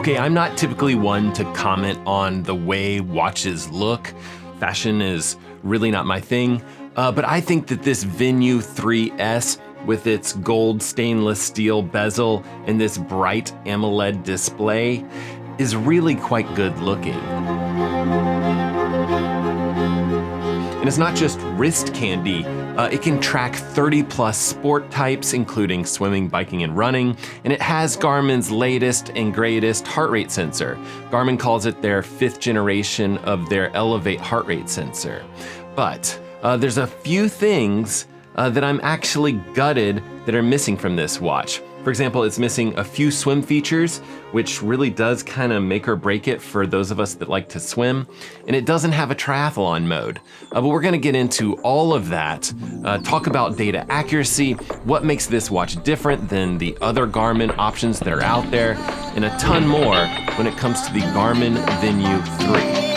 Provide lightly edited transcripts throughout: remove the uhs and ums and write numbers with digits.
Okay, I'm not typically one to comment on the way watches look. Fashion is really not my thing, but I think that this Venu 3S with its gold stainless steel bezel and this bright AMOLED display is really quite good looking. And it's not just wrist candy, it can track 30 plus sport types, including swimming, biking, and running, and it has Garmin's latest and greatest heart rate sensor. Garmin calls it their 5th generation of their Elevate heart rate sensor. But there's a few things that I'm actually gutted that are missing from this watch. For example, it's missing a few swim features, which really does kind of make or break it for those of us that like to swim. And it doesn't have a triathlon mode. But we're gonna get into all of that, talk about data accuracy, what makes this watch different than the other Garmin options that are out there, and a ton more when it comes to the Garmin Venu 3.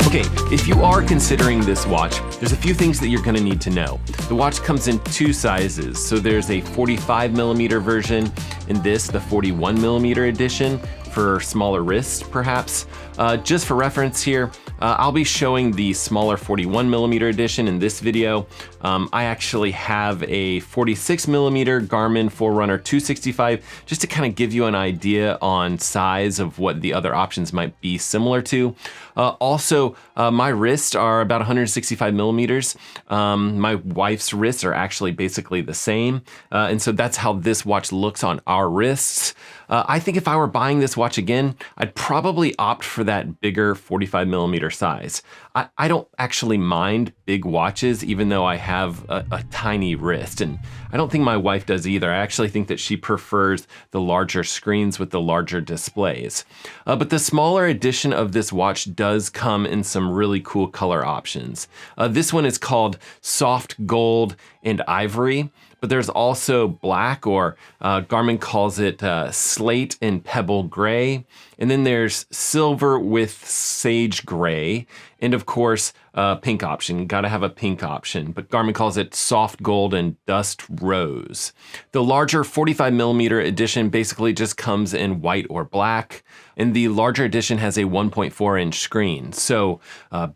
Okay, if you are considering this watch, there's a few things that you're gonna need to know. The watch comes in 2 sizes. So there's a 45mm version and the 41mm edition for smaller wrists, perhaps. Just for reference here, I'll be showing the smaller 41mm edition in this video. I actually have a 46mm Garmin Forerunner 265, just to kind of give you an idea on size of what the other options might be similar to. Also, my wrists are about 165 millimeters. My wife's wrists are actually basically the same. And so that's how this watch looks on our wrists. I think if I were buying this watch again, I'd probably opt for that bigger 45mm size. I don't actually mind big watches, even though I have a tiny wrist, and I don't think my wife does either. I actually think that she prefers the larger screens with the larger displays. But the smaller edition of this watch does come in some really cool color options. This one is called Soft Gold and Ivory, but there's also black, or Garmin calls it slate and pebble gray. And then there's silver with sage gray. And of course, pink option, gotta have a pink option, but Garmin calls it soft gold and dust rose. The larger 45mm edition basically just comes in white or black, and the larger edition has a 1.4-inch screen, so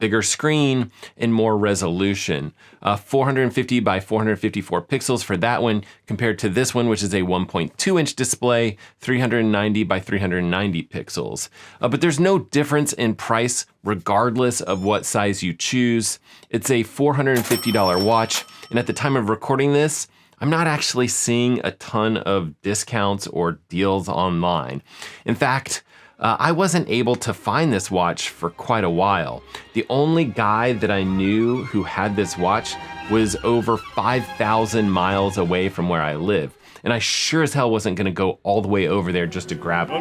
bigger screen and more resolution. 450 by 454 pixels for that one, compared to this one, which is a 1.2-inch display, 390 by 390 pixels. But there's no difference in price regardless of what size you choose. It's a $450 watch, and at the time of recording this, I'm not actually seeing a ton of discounts or deals online. In fact, I wasn't able to find this watch for quite a while. The only guy that I knew who had this watch was over 5,000 miles away from where I live. And I sure as hell wasn't gonna go all the way over there just to grab it.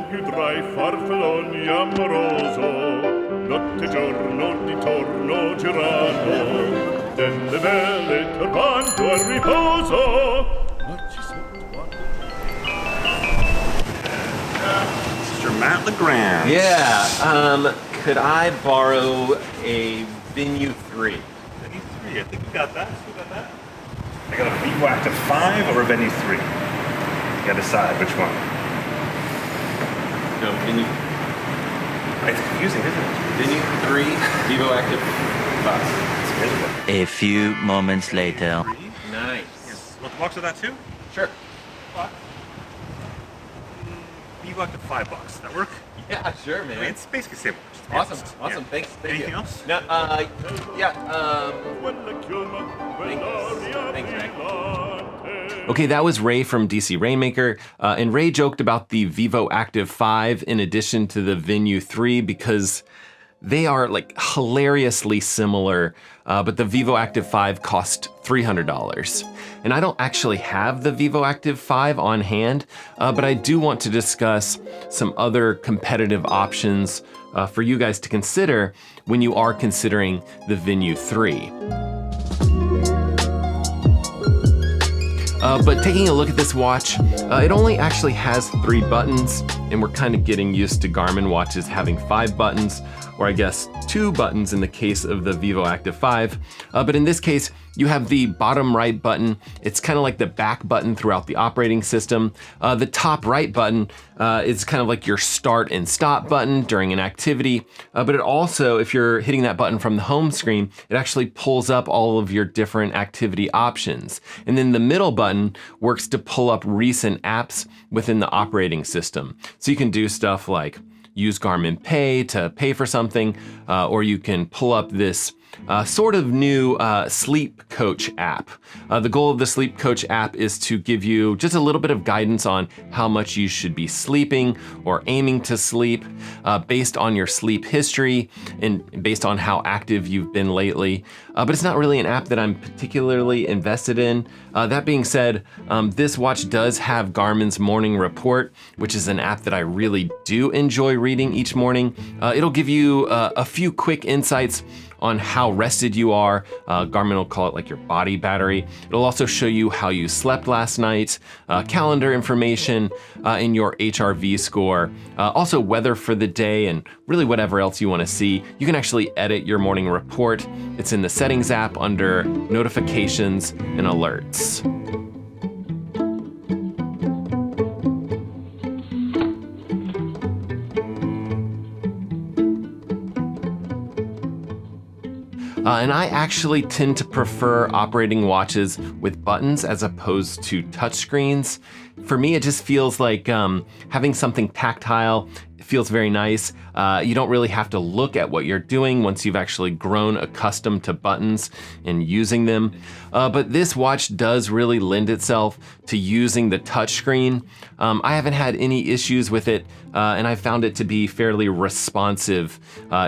Mr. Matt LeGrand. Yeah, could I borrow a Venu 3? Venu 3, I think we got that. We got that. I got a Vivo Active 5 or a Venu 3. You gotta decide which one. No, Venu. It's confusing, isn't it? Venu 3, Vivo Active 5. It's miserable. A few moments later. Nice. Yes. Want the box of that too? Sure. Box. Vivo Active $5. That work? Yeah, sure, man. I mean, it's basically the same watch. Awesome, Yeah. awesome. Thanks. Thank Anything you. else? No, Thanks, Ray. Okay, that was Ray from DC Rainmaker, and Ray joked about the Vivo Active 5 in addition to the Venu 3 because they are like hilariously similar, but the Vivo Active 5 cost $300. And I don't actually have the Vivo Active 5 on hand, but I do want to discuss some other competitive options for you guys to consider when you are considering the Venu 3. But taking a look at this watch, it only actually has 3 buttons, and we're kind of getting used to Garmin watches having 5 buttons, or I guess 2 buttons in the case of the Vivo Active 5. But in this case, you have the bottom right button. It's kind of like the back button throughout the operating system. The top right button is kind of like your start and stop button during an activity. But it also, if you're hitting that button from the home screen, it actually pulls up all of your different activity options. And then the middle button works to pull up recent apps within the operating system. So you can do stuff like use Garmin Pay to pay for something, or you can pull up this sort of new sleep coach app. The goal of the sleep coach app is to give you just a little bit of guidance on how much you should be sleeping or aiming to sleep based on your sleep history and based on how active you've been lately. But it's not really an app that I'm particularly invested in. That being said, this watch does have Garmin's Morning Report, which is an app that I really do enjoy reading each morning. It'll give you a few quick insights on how rested you are. Garmin will call it like your body battery. It'll also show you how you slept last night, calendar information, and your HRV score. Also weather for the day and really whatever else you want to see. You can actually edit your morning report. It's in the settings app under notifications and alerts. And I actually tend to prefer operating watches with buttons as opposed to touchscreens. For me, it just feels like having something tactile. It feels very nice. You don't really have to look at what you're doing once you've actually grown accustomed to buttons and using them. But this watch does really lend itself to using the touchscreen. I haven't had any issues with it, and I found it to be fairly responsive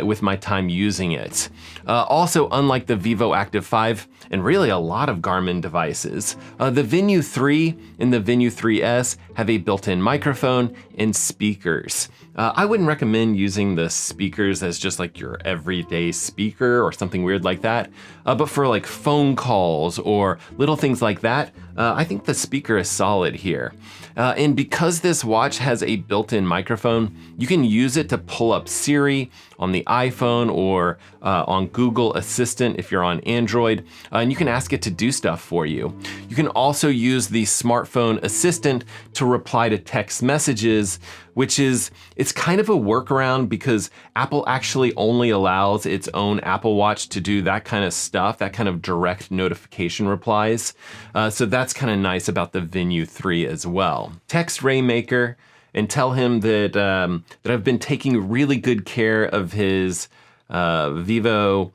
with my time using it. Also, unlike the Vivo Active 5, and really a lot of Garmin devices, the Venu 3 and the Venu 3S have a built-in microphone and speakers. I wouldn't recommend using the speakers as just like your everyday speaker or something weird like that. But for like phone calls or little things like that, I think the speaker is solid here. And because this watch has a built-in microphone, you can use it to pull up Siri on the iPhone or on Google Assistant if you're on Android, and you can ask it to do stuff for you. You can also use the smartphone assistant to reply to text messages, which it's kind of a workaround because Apple actually only allows its own Apple Watch to do that kind of stuff, that kind of direct notification replies. So that's kind of nice about the Venu 3 as well. Text Raymaker and tell him that I've been taking really good care of his Venu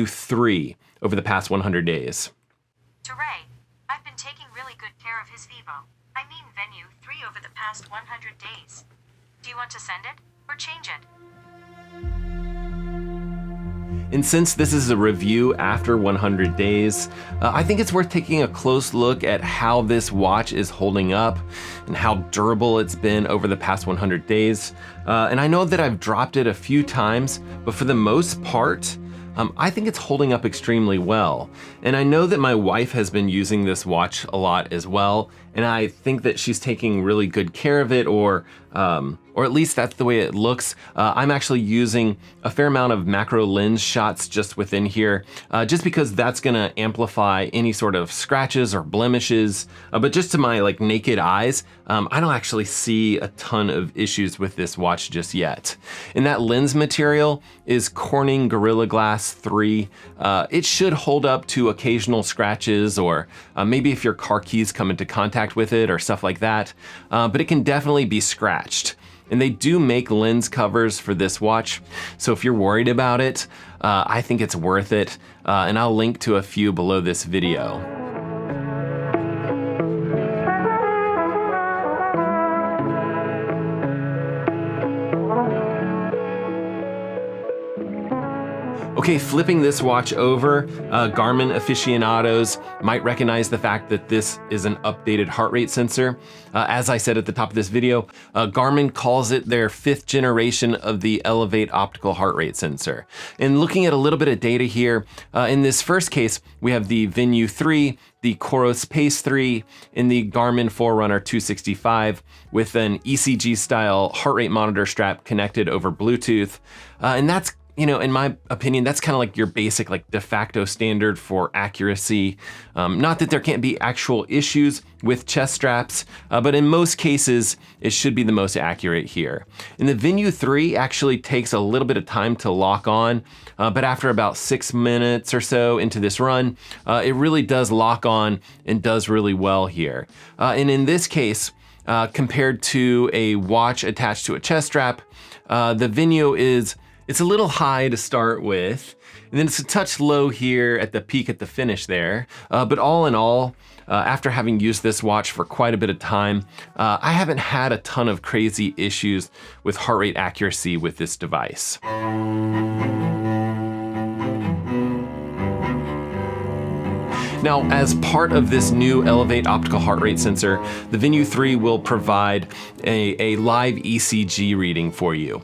3 over the past 100 days. To Ray, I've been taking really good care of his Venu 3 over the past 100 days. Do you want to send it or change it? And since this is a review after 100 days, I think it's worth taking a close look at how this watch is holding up and how durable it's been over the past 100 days. And I know that I've dropped it a few times, but for the most part, I think it's holding up extremely well. And I know that my wife has been using this watch a lot as well, and I think that she's taking really good care of it, or at least that's the way it looks. I'm actually using a fair amount of macro lens shots just within here, just because that's gonna amplify any sort of scratches or blemishes. But just to my naked eyes, I don't actually see a ton of issues with this watch just yet. And that lens material is Corning Gorilla Glass 3. It should hold up to occasional scratches, or maybe if your car keys come into contact with it or stuff like that, but it can definitely be scratched. And they do make lens covers for this watch, so if you're worried about it, I think it's worth it, and I'll link to a few below this video. Okay, flipping this watch over, Garmin aficionados might recognize the fact that this is an updated heart rate sensor. As I said at the top of this video, Garmin calls it their 5th generation of the Elevate optical heart rate sensor. And looking at a little bit of data here, in this first case, we have the Venu 3, the Coros Pace 3, and the Garmin Forerunner 265 with an ECG style heart rate monitor strap connected over Bluetooth. And that's, you know, in my opinion, that's kind of like your basic, like de facto standard for accuracy. Not that there can't be actual issues with chest straps, but in most cases, it should be the most accurate here. And the Venu 3 actually takes a little bit of time to lock on, but after about 6 minutes or so into this run, it really does lock on and does really well here. And in this case, compared to a watch attached to a chest strap, the Venu it's a little high to start with, and then it's a touch low here at the peak at the finish there. But all in all, after having used this watch for quite a bit of time, I haven't had a ton of crazy issues with heart rate accuracy with this device. Now, as part of this new Elevate optical heart rate sensor, the Venu 3 will provide a live ECG reading for you.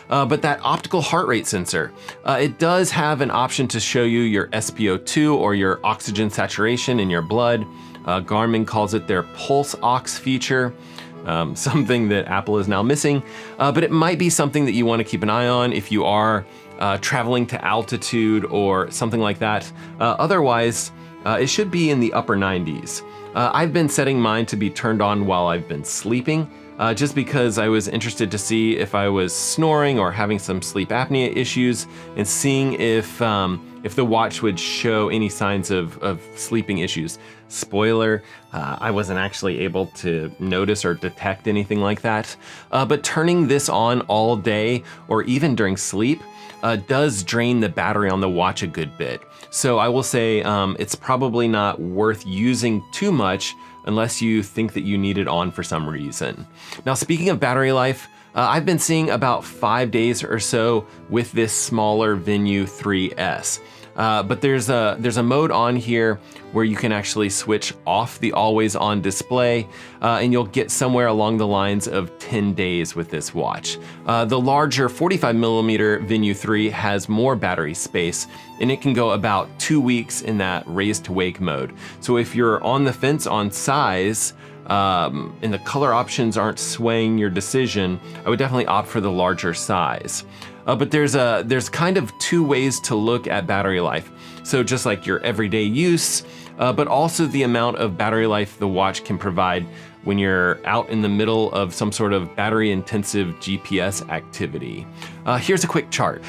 But that optical heart rate sensor, it does have an option to show you your SpO2 or your oxygen saturation in your blood. Garmin calls it their Pulse Ox feature. Something that Apple is now missing, but it might be something that you want to keep an eye on if you are traveling to altitude or something like that. Otherwise, it should be in the upper 90s. I've been setting mine to be turned on while I've been sleeping, just because I was interested to see if I was snoring or having some sleep apnea issues, and seeing if the watch would show any signs of sleeping issues. Spoiler, I wasn't actually able to notice or detect anything like that. But turning this on all day or even during sleep does drain the battery on the watch a good bit. So I will say it's probably not worth using too much unless you think that you need it on for some reason. Now, speaking of battery life, I've been seeing about 5 days or so with this smaller Venu 3S. But there's a mode on here where you can actually switch off the always on display, and you'll get somewhere along the lines of 10 days with this watch. The larger 45mm Venu 3 has more battery space, and it can go about 2 weeks in that raise to wake mode. So if you're on the fence on size, and the color options aren't swaying your decision, I would definitely opt for the larger size. But there's kind of 2 ways to look at battery life. So just like your everyday use, but also the amount of battery life the watch can provide when you're out in the middle of some sort of battery intensive GPS activity. Here's a quick chart.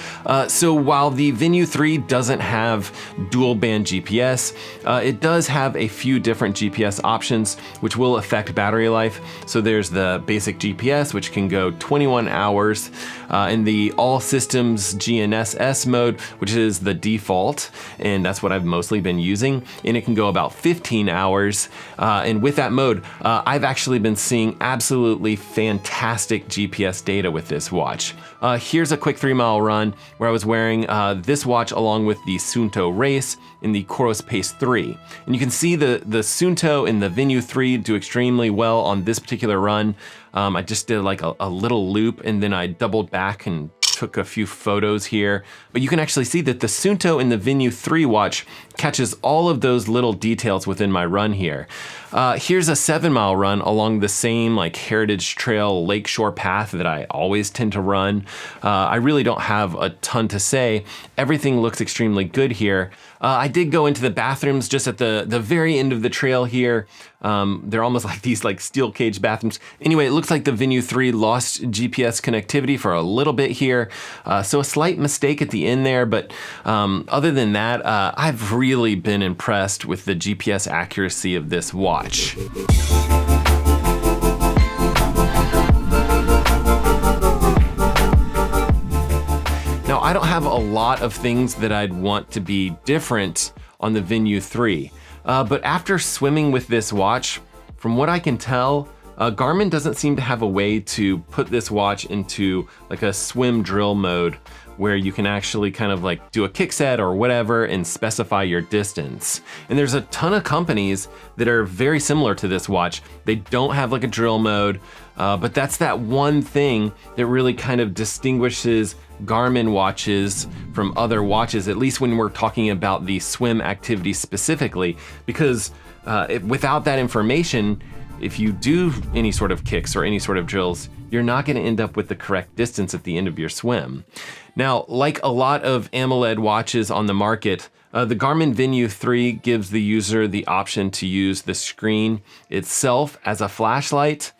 So while the Venu 3 doesn't have dual band GPS, it does have a few different GPS options which will affect battery life. So there's the basic GPS, which can go 21 hours, in the all systems GNSS mode, which is the default, and that's what I've mostly been using, and it can go about 15 hours. And with that mode, I've actually been seeing absolutely fantastic GPS data with this watch. Here's a quick 3-mile run where I was wearing this watch along with the Suunto Race in the Coros Pace 3. And you can see the Suunto and the Venu 3 do extremely well on this particular run. I just did like a little loop, and then I doubled back and took a few photos here, but you can actually see that the Suunto and the Venu 3 watch catches all of those little details within my run here. Here's a 7-mile run along the same like Heritage Trail lakeshore path that I always tend to run. I really don't have a ton to say. Everything looks extremely good here. I did go into the bathrooms just at the very end of the trail here. They're almost like these like steel cage bathrooms. Anyway, it looks like the Venu 3 lost GPS connectivity for a little bit here. So a slight mistake at the end there, but other than that, I've really been impressed with the GPS accuracy of this watch. Now, I don't have a lot of things that I'd want to be different on the Venu 3, but after swimming with this watch, from what I can tell, Garmin doesn't seem to have a way to put this watch into like a swim drill mode where you can actually kind of like do a kick set or whatever and specify your distance. And there's a ton of companies that are very similar to this watch. They don't have like a drill mode, but that's that one thing that really kind of distinguishes Garmin watches from other watches, at least when we're talking about the swim activity specifically, because without that information, if you do any sort of kicks or any sort of drills, you're not going to end up with the correct distance at the end of your swim. Now, like a lot of AMOLED watches on the market, the Garmin Venu 3 gives the user the option to use the screen itself as a flashlight.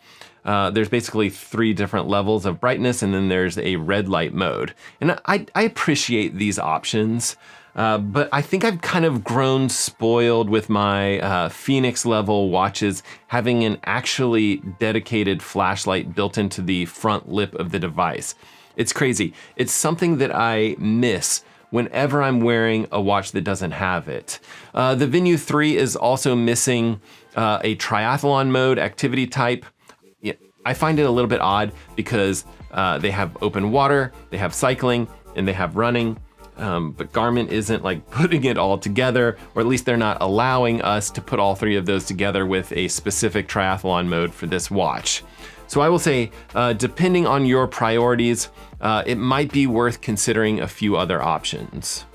There's basically 3 different levels of brightness, and then there's a red light mode. And I appreciate these options. But I think I've kind of grown spoiled with my Phoenix level watches having an actually dedicated flashlight built into the front lip of the device. It's crazy. It's something that I miss whenever I'm wearing a watch that doesn't have it. The Venu 3 is also missing a triathlon mode activity type. I find it a little bit odd because they have open water, they have cycling, and they have running. But Garmin isn't like putting it all together, or at least they're not allowing us to put all 3 of those together with a specific triathlon mode for this watch. So I will say, depending on your priorities, it might be worth considering a few other options.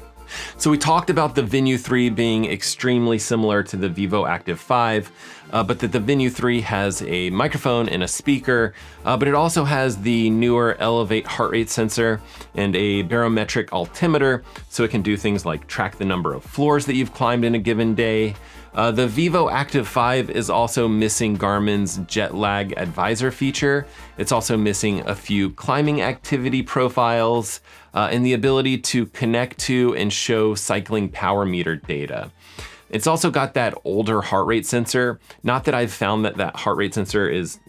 So we talked about the Venu 3 being extremely similar to the Vivo Active 5, but that the Venu 3 has a microphone and a speaker, but it also has the newer Elevate heart rate sensor and a barometric altimeter, so it can do things like track the number of floors that you've climbed in a given day. The Vivo Active 5 is also missing Garmin's jet lag advisor feature. It's also missing a few climbing activity profiles and the ability to connect to and show cycling power meter data. It's also got that older heart rate sensor. Not that I've found that heart rate sensor is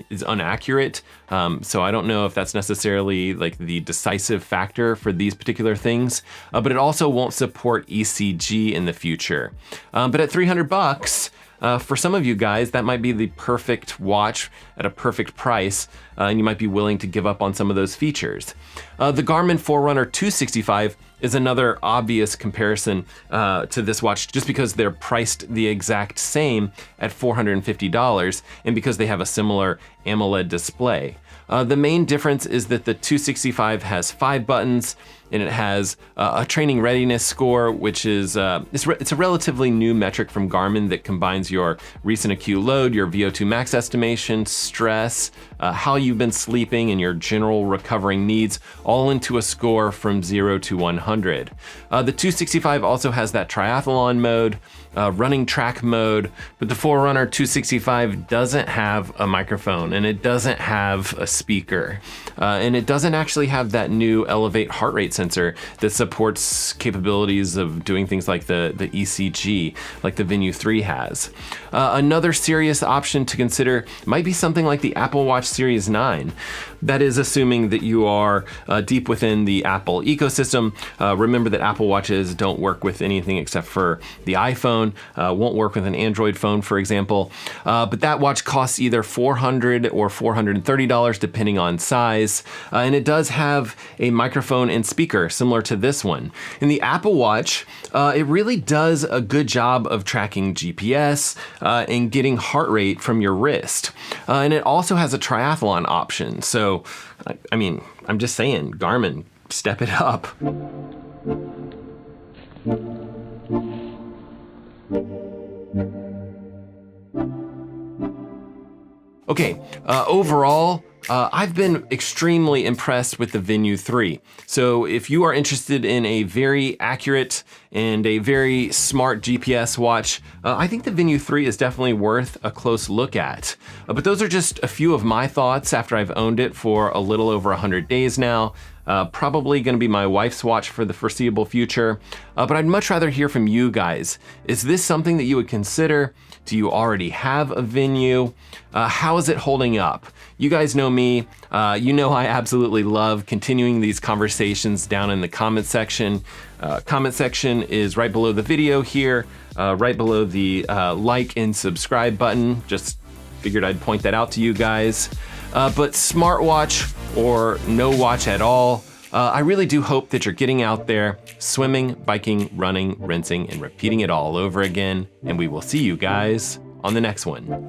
inaccurate, so I don't know if that's necessarily like the decisive factor for these particular things, but it also won't support ECG in the future. But at $300, for some of you guys, that might be the perfect watch at a perfect price, and you might be willing to give up on some of those features. The Garmin Forerunner 265 is another obvious comparison to this watch, just because they're priced the exact same at $450 and because they have a similar AMOLED display. The main difference is that the 265 has 5 buttons, and it has a training readiness score, which is it's a relatively new metric from Garmin that combines your recent acute load, your VO2 max estimation, stress, how you've been sleeping, and your general recovering needs, all into a score from 0 to 100. The 265 also has that triathlon mode, running track mode, but the Forerunner 265 doesn't have a microphone, and it doesn't have a speaker, and it doesn't actually have that new Elevate heart rate sensor that supports capabilities of doing things like the ECG, like the Venu 3 has. Another serious option to consider might be something like the Apple Watch Series 9. That is assuming that you are deep within the Apple ecosystem. Remember that Apple Watches don't work with anything except for the iPhone, won't work with an Android phone, for example. But that watch costs either $400 or $430 depending on size. And it does have a microphone and speaker similar to this one. In the Apple Watch, it really does a good job of tracking GPS and getting heart rate from your wrist. And it also has a triathlon option. So, I mean, I'm just saying, Garmin, step it up. Okay, overall, I've been extremely impressed with the Venu 3. So if you are interested in a very accurate and a very smart GPS watch, I think the Venu 3 is definitely worth a close look at. But those are just a few of my thoughts after I've owned it for a little over 100 days now. Probably gonna be my wife's watch for the foreseeable future, but I'd much rather hear from you guys. Is this something that you would consider? Do you already have a Venu? How is it holding up? You guys know me. You know I absolutely love continuing these conversations down in the comment section. Comment section is right below the video here, right below the like and subscribe button. Just Figured I'd point that out to you guys. But smartwatch or no watch at all, I really do hope that you're getting out there, swimming, biking, running, rinsing, and repeating it all over again. And we will see you guys on the next one.